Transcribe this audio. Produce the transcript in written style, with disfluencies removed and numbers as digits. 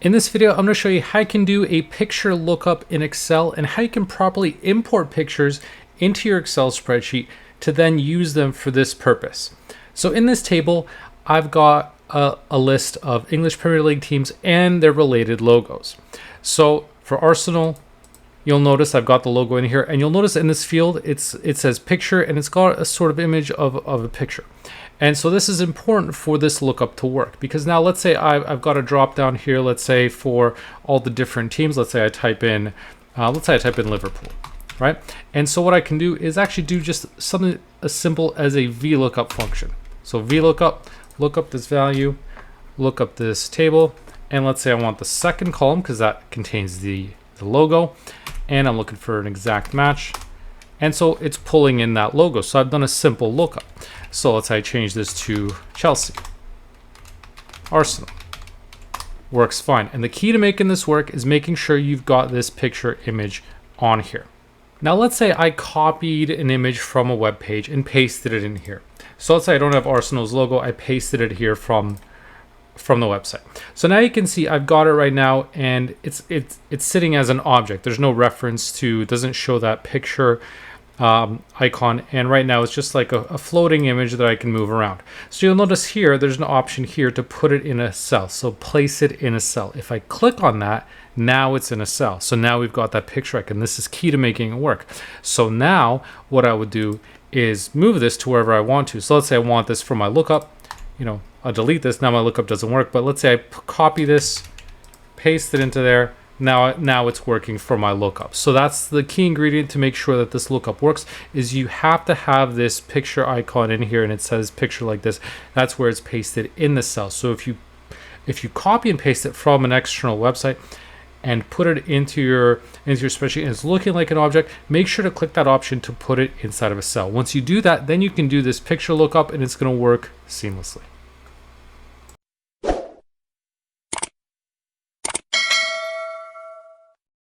In this video, I'm going to show you how you can do a picture lookup in Excel and how you can properly import pictures into your Excel spreadsheet to then use them for this purpose. So in this table, I've got a list of English Premier League teams and their related logos. So for Arsenal, you'll notice I've got the logo in here, and you'll notice in this field, it says picture, and it's got a sort of image of a picture. And so this is important for this lookup to work, because now let's say I've got a drop down here, let's say for all the different teams, let's say I type in Liverpool, right? And so what I can do is actually do just something as simple as a VLOOKUP function. So VLOOKUP, look up this value, look up this table, and let's say I want the second column because that contains the logo, and I'm looking for an exact match. And so it's pulling in that logo. So I've done a simple lookup. So let's say I change this to Chelsea, Arsenal. Works fine. And the key to making this work is making sure you've got this picture image on here. Now let's say I copied an image from a web page and pasted it in here. So let's say I don't have Arsenal's logo. I pasted it here from the website. So now you can see I've got it right now, and it's sitting as an object. There's no reference to, it doesn't show that picture icon, and right now it's just like a floating image that I can move around. So you'll notice here there's an option here to put it in a cell, so place it in a cell. If I click on that, now it's in a cell. So now we've got that picture icon. This is key to making it work. So now what I would do is move this to wherever I want to. So let's say I want this for my lookup, I'll delete this. Now my lookup doesn't work, but let's say I copy this, paste it into there. Now it's working for my lookup. So that's the key ingredient to make sure that this lookup works, is you have to have this picture icon in here, and it says picture like this. That's where it's pasted in the cell. So if you copy and paste it from an external website and put it into your spreadsheet and it's looking like an object, make sure to click that option to put it inside of a cell. Once you do that, then you can do this picture lookup and it's going to work seamlessly.